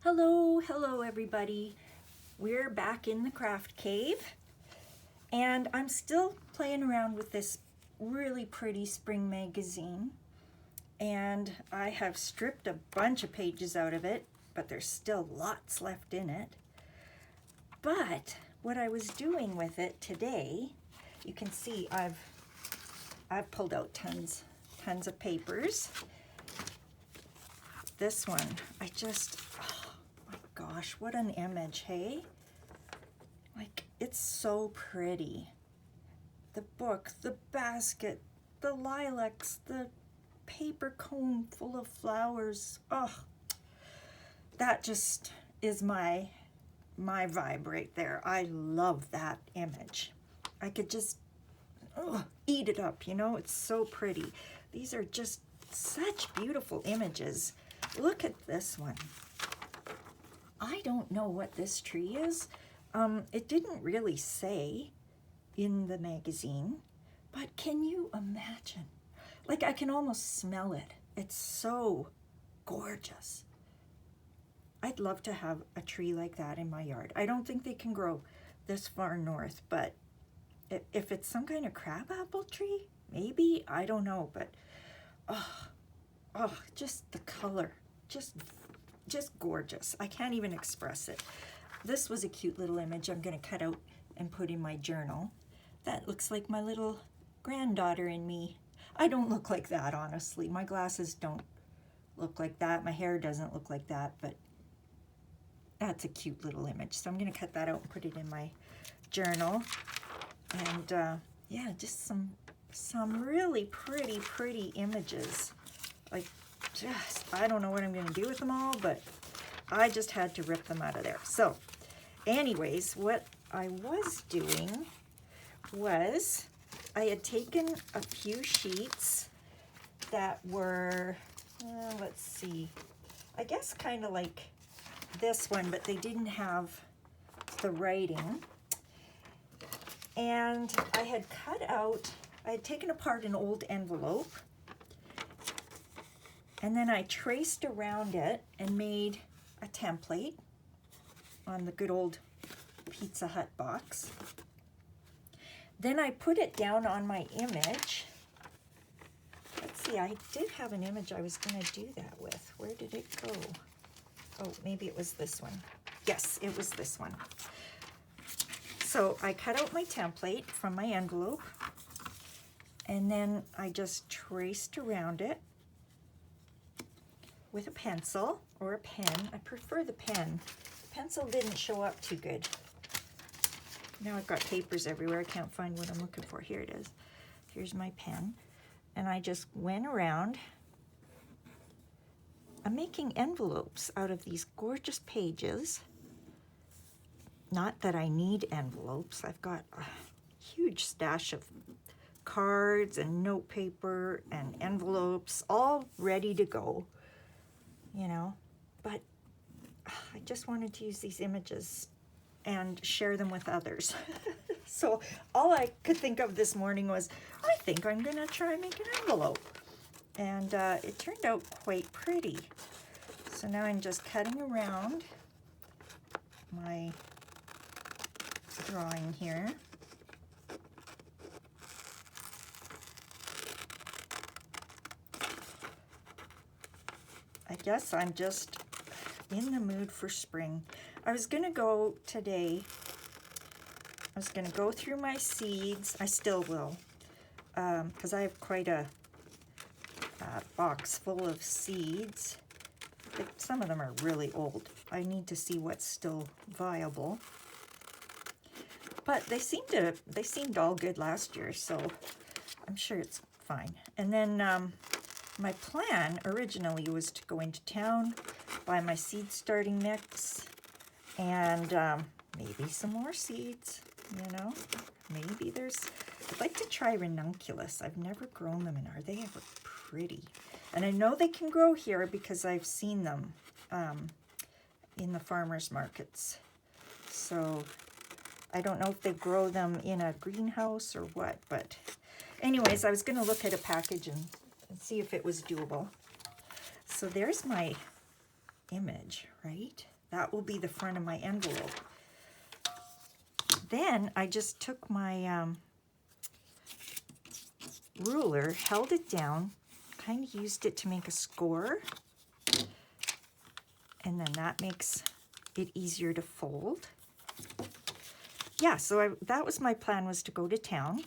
Hello everybody. We're back in the craft cave and I'm still playing around with this really pretty spring magazine, and I have stripped a bunch of pages out of it, but there's still lots left in it. But what I was doing with it today, you can see I've pulled out tons of papers. This one, oh my gosh, what an image, hey? Like, it's so pretty. The book, the basket, the lilacs, the paper cone full of flowers. Oh, that just is my vibe right there. I love that image. I could just eat it up, you know? It's so pretty. These are just such beautiful images. Look at this one. I don't know what this tree is. It didn't really say in the magazine, but can you imagine? Like, I can almost smell it. It's so gorgeous. I'd love to have a tree like that in my yard. I don't think they can grow this far north, but if it's some kind of crabapple tree, maybe, I don't know, but oh, just the color, just gorgeous. I can't even express it. This was a cute little image I'm going to cut out and put in my journal. That looks like my little granddaughter and me. I don't look like that, honestly. My glasses don't look like that. My hair doesn't look like that, but that's a cute little image. So I'm going to cut that out and put it in my journal. And yeah, just some really pretty images. Like, I don't know what I'm going to do with them all, but I just had to rip them out of there. So anyways, what I was doing was I had taken a few sheets that were, let's see, I guess kind of like this one, but they didn't have the writing. And I had I had taken apart an old envelope, and then I traced around it and made a template on the good old Pizza Hut box. Then I put it down on my image. Let's see, I did have an image I was going to do that with. Where did it go? Oh, maybe it was this one. Yes, it was this one. So I cut out my template from my envelope, and then I just traced around it with a pencil or a pen. I prefer the pen. Pencil didn't show up too good. Now I've got papers everywhere. I can't find what I'm looking for. Here it is. Here's my pen. And I just went around. I'm making envelopes out of these gorgeous pages. Not that I need envelopes. I've got a huge stash of cards and note paper and envelopes all ready to go, you know, but I just wanted to use these images and share them with others. So all I could think of this morning was, I think I'm gonna try and make an envelope. And it turned out quite pretty. So now I'm just cutting around my drawing here. I guess I'm just in the mood for spring. I was gonna go today, I was gonna go through my seeds. I still will, because I have quite a box full of seeds. But some of them are really old. I need to see what's still viable. But they seemed all good last year, so I'm sure it's fine. And then my plan originally was to go into town, buy my seed starting mix, and maybe some more seeds, you know. Maybe I'd like to try ranunculus. I've never grown them, and are they ever pretty? And I know they can grow here because I've seen them in the farmers markets. So I don't know if they grow them in a greenhouse or what, but anyways, I was going to look at a package and see if it was doable. So there's my image, right? That will be the front of my envelope. Then I just took my ruler, held it down, kind of used it to make a score, and then that makes it easier to fold. Yeah, so that was my plan, was to go to town.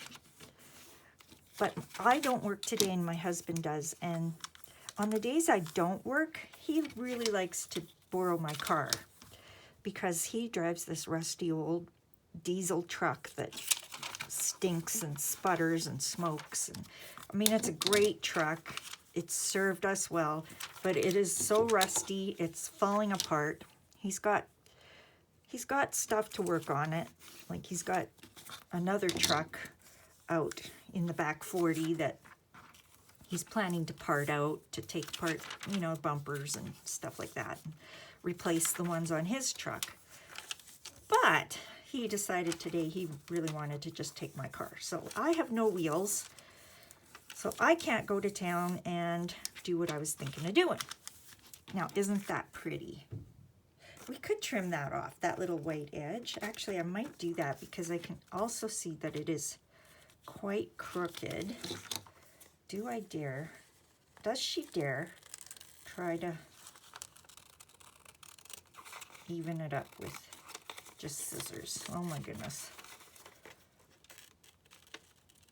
But I don't work today and my husband does. And on the days I don't work, he really likes to borrow my car because he drives this rusty old diesel truck that stinks and sputters and smokes. And I mean, it's a great truck. It's served us well, but it is so rusty. It's falling apart. He's got stuff to work on it. Like, he's got another truck out in the back 40 that he's planning to part out, to take apart, you know, bumpers and stuff like that, and replace the ones on his truck. But he decided today he really wanted to just take my car. So I have no wheels, so I can't go to town and do what I was thinking of doing. Now, isn't that pretty? We could trim that off, that little white edge. Actually, I might do that because I can also see that it is quite crooked. Do I dare? Does she dare try to even it up with just scissors? Oh my goodness.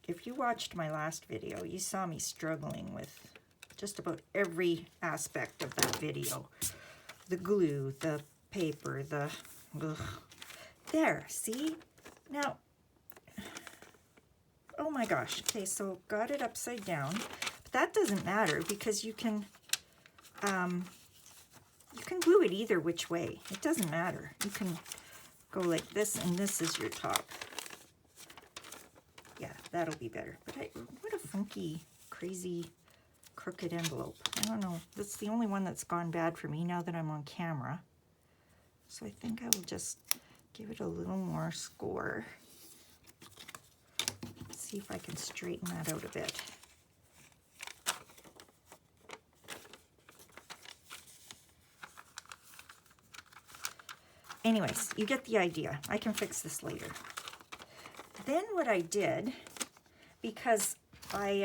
If you watched my last video, you saw me struggling with just about every aspect of that video. The glue, the paper, the... Ugh. There, see? Now, oh my gosh. Okay, so got it upside down. But that doesn't matter because you can glue it either which way. It doesn't matter. You can go like this, and this is your top. Yeah, that'll be better. But what a funky, crazy, crooked envelope. I don't know. That's the only one that's gone bad for me now that I'm on camera. So I think I will just give it a little more score. See if I can straighten that out a bit. Anyways, you get the idea. I can fix this later. Then what I did, because I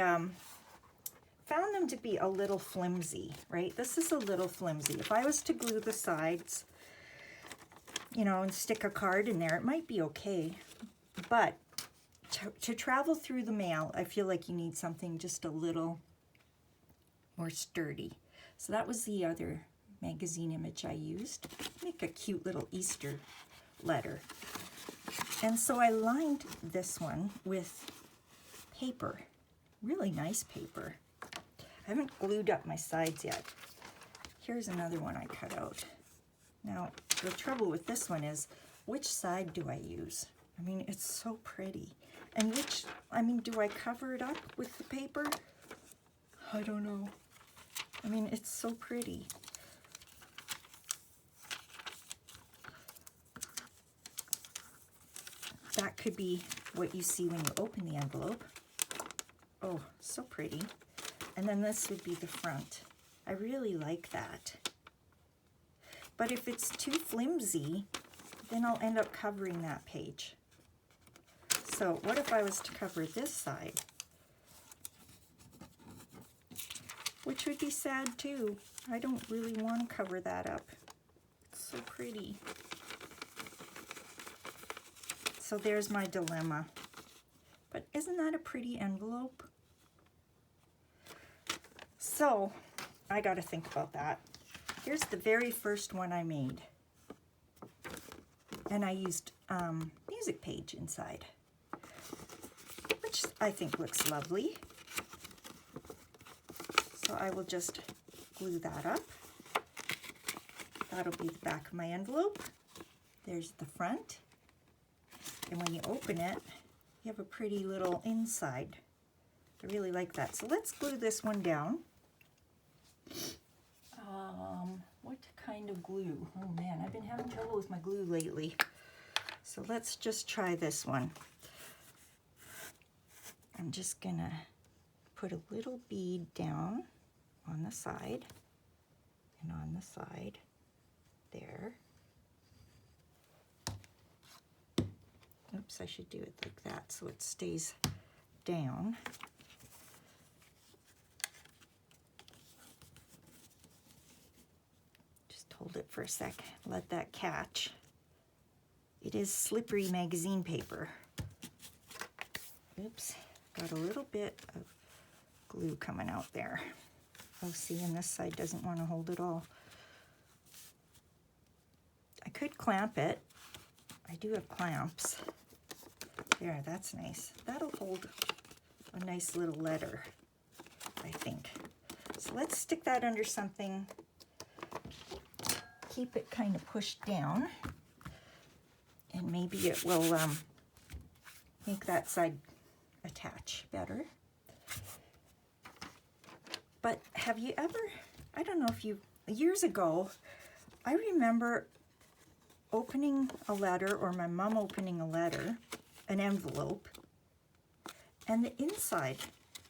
found them to be a little flimsy, right? This is a little flimsy. If I was to glue the sides, you know, and stick a card in there, it might be okay. But to travel through the mail, I feel like you need something just a little more sturdy. So that was the other magazine image I used. Make a cute little Easter letter. And so I lined this one with paper, really nice paper. I haven't glued up my sides yet. Here's another one I cut out. Now, the trouble with this one is, which side do I use? I mean, it's so pretty. And do I cover it up with the paper? I don't know. I mean, it's so pretty. That could be what you see when you open the envelope. Oh, so pretty. And then this would be the front. I really like that. But if it's too flimsy, then I'll end up covering that page. So what if I was to cover this side? Which would be sad too. I don't really want to cover that up. It's so pretty. So there's my dilemma. But isn't that a pretty envelope? So I got to think about that. Here's the very first one I made. And I used music page inside, which I think looks lovely. So I will just glue that up. That'll be the back of my envelope. There's the front. And when you open it, you have a pretty little inside. I really like that. So let's glue this one down. What kind of glue? Oh man, I've been having trouble with my glue lately. So let's just try this one. I'm just gonna put a little bead down on the side and on the side. Oops, I should do it like that so it stays down. Just hold it for a sec, let that catch. It is slippery magazine paper. Oops, got a little bit of glue coming out there. Oh, see, and this side doesn't want to hold at all. I could clamp it. I do have clamps. There, that's nice. That'll hold a nice little letter, I think. So let's stick that under something. Keep it kind of pushed down. And maybe it will make that side attach better. But have you ever, I don't know if you, years ago, I remember opening a letter, or my mom opening a letter, an envelope, and the inside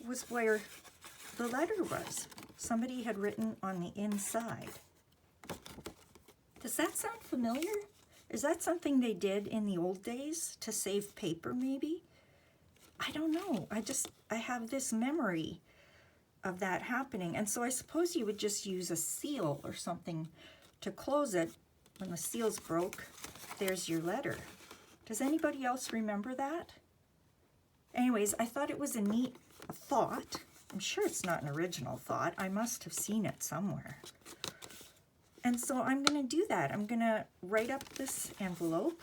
was where the letter was. Somebody had written on the inside. Does that sound familiar? Is that something they did in the old days to save paper, maybe? I don't know. I have this memory of that happening. And so I suppose you would just use a seal or something to close it. When the seal's broke, there's your letter. Does anybody else remember that? Anyways, I thought it was a neat thought. I'm sure it's not an original thought. I must have seen it somewhere. And so I'm going to do that. I'm going to write up this envelope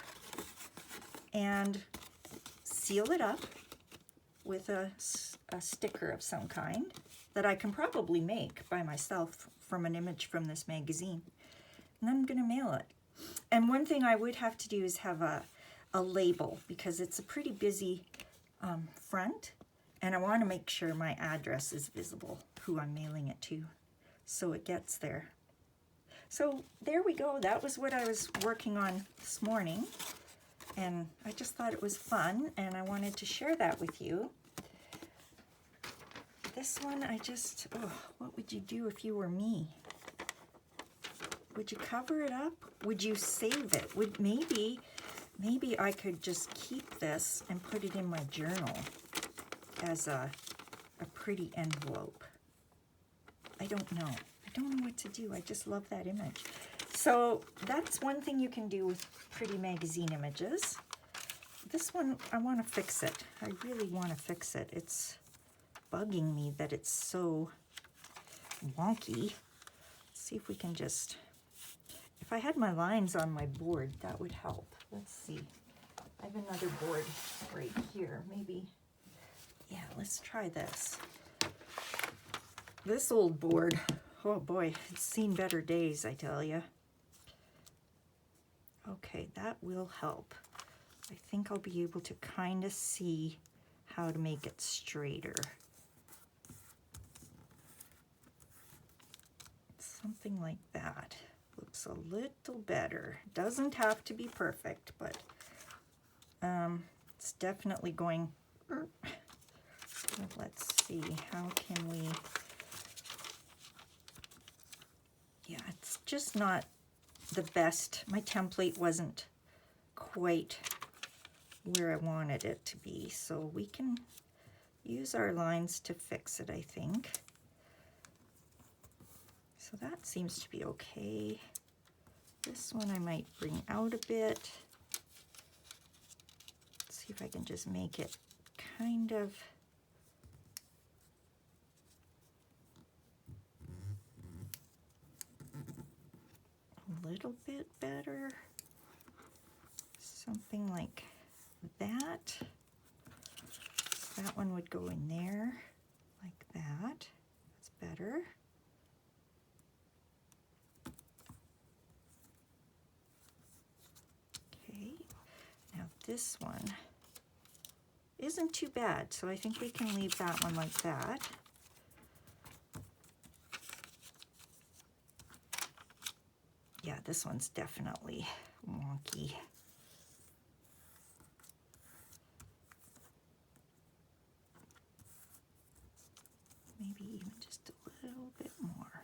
and seal it up with a sticker of some kind that I can probably make by myself from an image from this magazine. And then I'm going to mail it. And one thing I would have to do is have a label, because it's a pretty busy front, and I want to make sure my address is visible, who I'm mailing it to, so it gets there. So there we go. That was what I was working on this morning, and I just thought it was fun, and I wanted to share that with you. This one, what would you do if you were me? Would you cover it up? Would you save it? Maybe I could just keep this and put it in my journal as a pretty envelope. I don't know. I don't know what to do. I just love that image. So that's one thing you can do with pretty magazine images. This one, I want to fix it. I really want to fix it. It's bugging me that it's so wonky. Let's see if we can just... If I had my lines on my board, that would help. Let's see. I have another board right here. Maybe, yeah, let's try this. This old board, oh boy, it's seen better days, I tell you. Okay, that will help. I think I'll be able to kind of see how to make it straighter. Something like that. Looks a little better. Doesn't have to be perfect, but it's definitely going. Let's see, how can we... Yeah, it's just not the best. My template wasn't quite where I wanted it to be, so we can use our lines to fix it, I think. So that seems to be okay. This one I might bring out a bit. Let's see if I can just make it kind of... a little bit better. Something like that. That one would go in there like that. That's better. Okay, now this one isn't too bad, so I think we can leave that one like that. Yeah, this one's definitely wonky. Maybe even just a little bit more.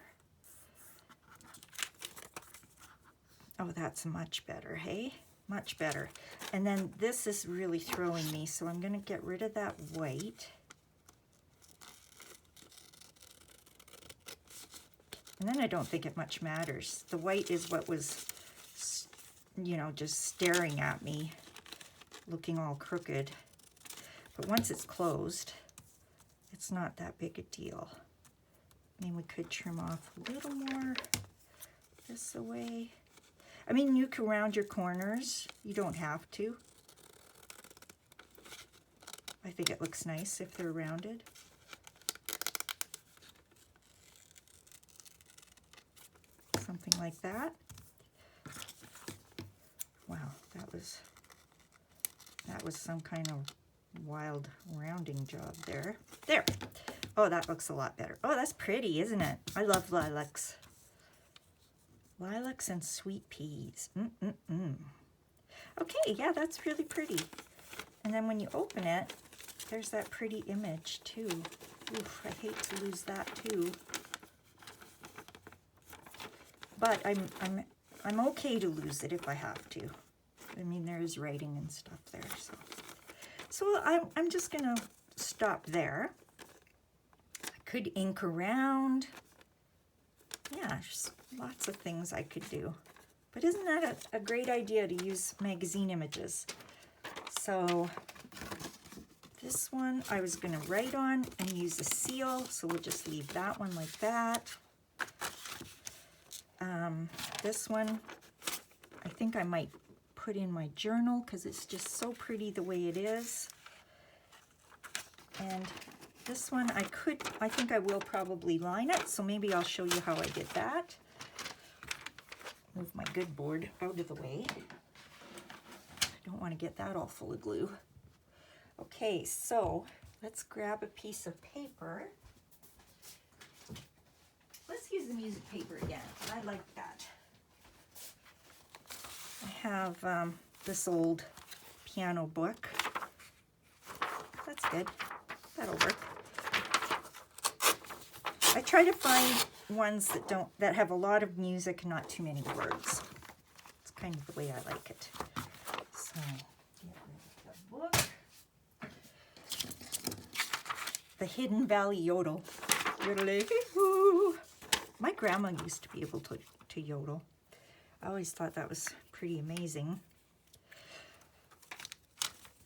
Oh, that's much better, hey? Much better. And then this is really throwing me, so I'm going to get rid of that white. And then I don't think it much matters. The white is what was, you know, just staring at me, looking all crooked. But once it's closed, it's not that big a deal. I mean, we could trim off a little more this away. I mean, you can round your corners. You don't have to. I think it looks nice if they're rounded. Something like that. Wow, that was some kind of wild rounding job there. There. Oh, that looks a lot better. Oh, that's pretty, isn't it? I love lilacs. Lilacs and sweet peas. Okay, yeah, that's really pretty. And then when you open it, there's that pretty image too. Oof, I hate to lose that too. But I'm okay to lose it if I have to. I mean, there is writing and stuff there, so I'm just gonna stop there. I could ink around. Yeah, just lots of things I could do. But isn't that a great idea to use magazine images? So this one I was gonna write on and use a seal, so we'll just leave that one like that. This one, I think I might put in my journal because it's just so pretty the way it is. And this one, I think I will probably line it, so maybe I'll show you how I did that. Move my good board out of the way. I don't want to get that all full of glue. Okay, so let's grab a piece of paper. Let's use the music paper again. I like that. I have this old piano book. That's good. That'll work. I try to find ones that have a lot of music and not too many words. It's kind of the way I like it. So, get rid of the book. The Hidden Valley Yodel. Yodelay-hoo. My grandma used to be able to yodel. I always thought that was pretty amazing.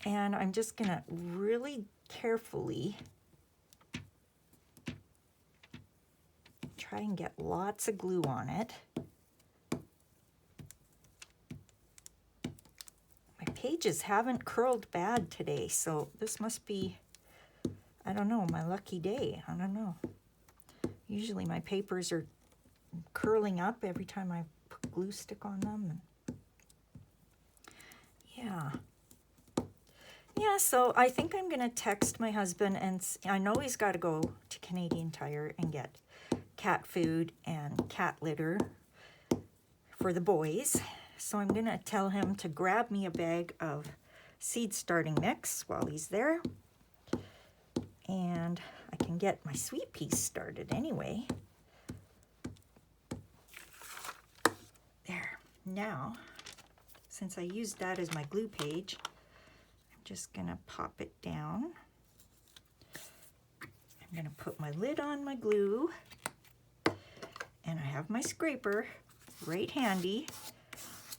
And I'm just gonna really carefully try and get lots of glue on it. My pages haven't curled bad today, so this must be, I don't know, my lucky day. I don't know. Usually my papers are curling up every time I put glue stick on them. Yeah. Yeah, so I think I'm going to text my husband, and I know he's got to go to Canadian Tire and get cat food and cat litter for the boys. So I'm going to tell him to grab me a bag of seed starting mix while he's there. And I can get my sweet peas started anyway. There. Now, since I used that as my glue page, I'm just going to pop it down. I'm going to put my lid on my glue. And I have my scraper right handy.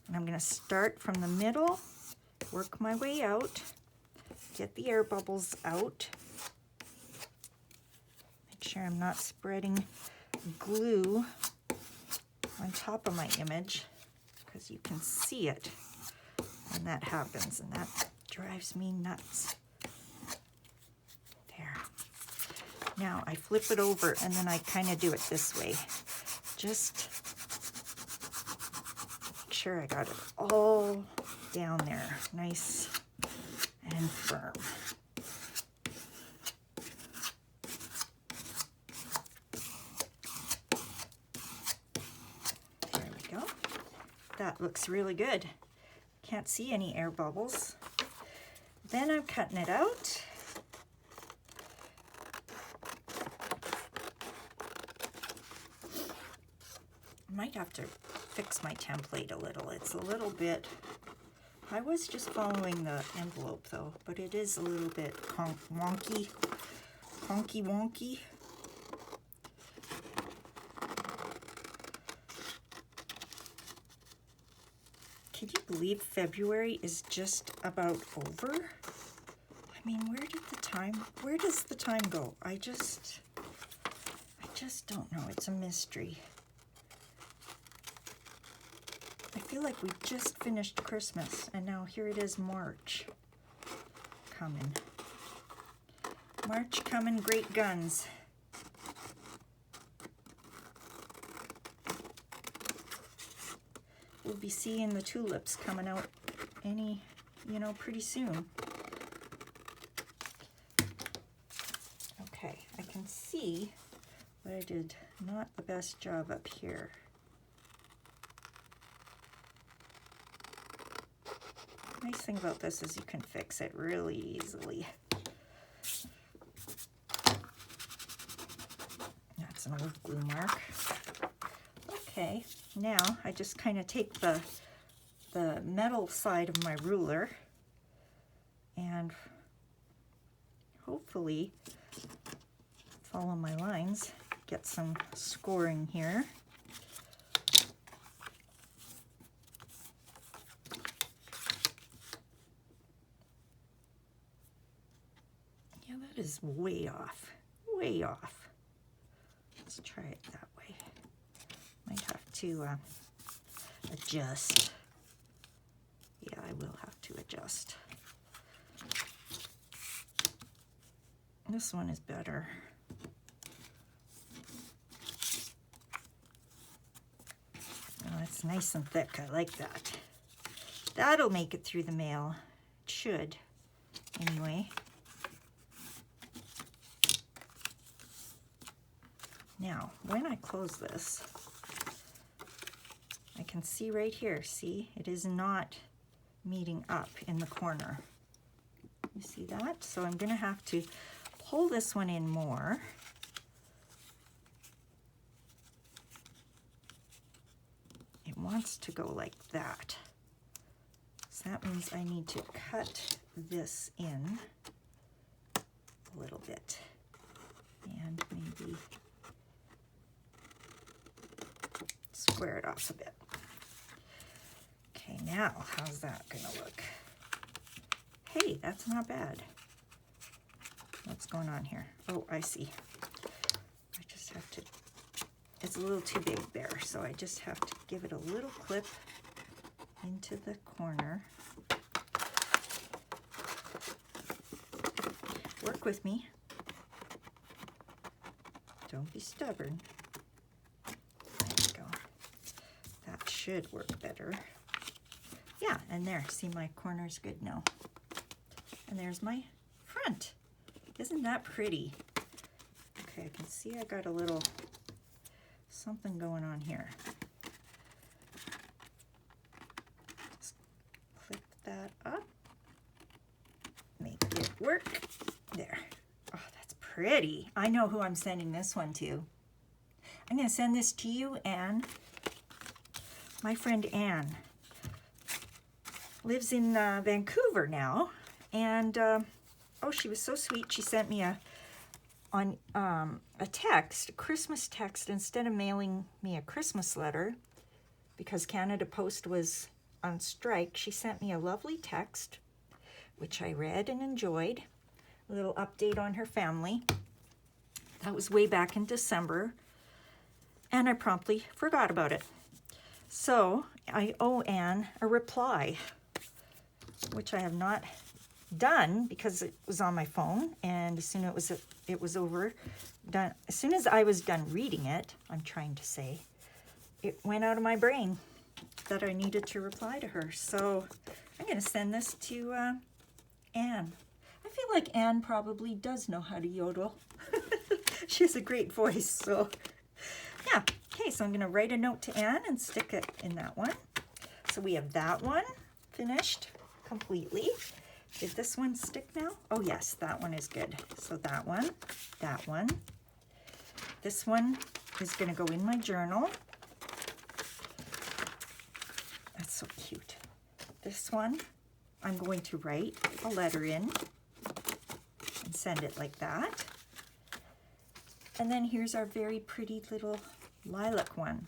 And I'm going to start from the middle, work my way out, get the air bubbles out. Make sure I'm not spreading glue on top of my image, because you can see it when that happens, and that drives me nuts. There. Now I flip it over, and then I kind of do it this way. Just make sure I got it all down there, nice and firm. There we go. That looks really good. Can't see any air bubbles. Then I'm cutting it out. Might have to fix my template a little. It's a little bit I was just following the envelope though, but it is a little bit wonky, honky wonky. Can you believe February is just about over? I mean, where does the time go? I just don't know. It's a mystery. I feel like we just finished Christmas and now here it is, March coming. March coming, great guns. We'll be seeing the tulips coming out pretty soon. Okay, I can see that I did not the best job up here. Nice thing about this is you can fix it really easily. That's an old glue mark. Okay, now I just kind of take the metal side of my ruler and hopefully follow my lines, get some scoring here. Yeah, that is way off, way off. Let's try it that way. Might have to adjust. Yeah, I will have to adjust. This one is better. Oh, it's nice and thick. I like that. That'll make it through the mail. It should, anyway. Now, when I close this, I can see right here, see, it is not meeting up in the corner. You see that? So I'm going to have to pull this one in more. It wants to go like that. So that means I need to cut this in a little bit and maybe square it off a bit. Okay, now how's that gonna look? Hey, that's not bad. What's going on here? Oh, I see. I just have to, it's a little too big there, so I just have to give it a little clip into the corner. Work with me. Don't be stubborn. There we go. That should work better. Yeah, and there, see, my corner's good now. And there's my front. Isn't that pretty? Okay, I can see I got a little something going on here. Just clip that up. Make it work. There. Oh, that's pretty. I know who I'm sending this one to. I'm going to send this to you, Anne. My friend Anne lives in Vancouver now, and oh, she was so sweet. She sent me a text, a Christmas text, instead of mailing me a Christmas letter, because Canada Post was on strike. She sent me a lovely text, which I read and enjoyed. A little update on her family. That was way back in December, and I promptly forgot about it. So I owe Anne a reply, which I have not done because it was on my phone, and as soon as it was over, done. As soon as I was done reading it, I'm trying to say, it went out of my brain that I needed to reply to her. So I'm going to send this to Anne. I feel like Anne probably does know how to yodel. She has a great voice, so yeah. Okay, so I'm going to write a note to Anne and stick it in that one. So we have that one finished completely. Did this one stick now? Oh yes, that one is good. So that one. This one is going to go in my journal. That's so cute. This one I'm going to write a letter in and send it like that. And then here's our very pretty little lilac one.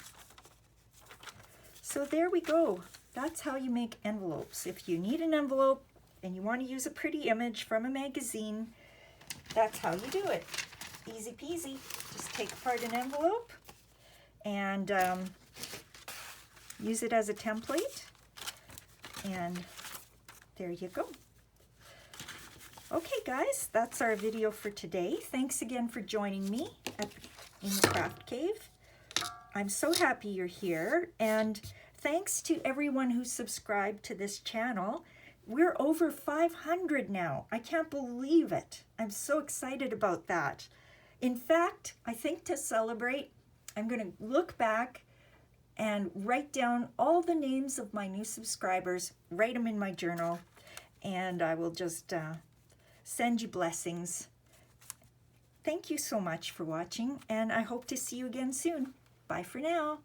So there we go. That's how you make envelopes. If you need an envelope and you want to use a pretty image from a magazine, that's how you do it. Easy peasy. Just take apart an envelope and use it as a template. And there you go. Okay guys, that's our video for today. Thanks again for joining me in the Craft Cave. I'm so happy you're here, and thanks to everyone who subscribed to this channel. We're over 500 now. I can't believe it. I'm so excited about that. In fact, I think to celebrate, I'm going to look back and write down all the names of my new subscribers, write them in my journal, and I will just send you blessings. Thank you so much for watching, and I hope to see you again soon. Bye for now.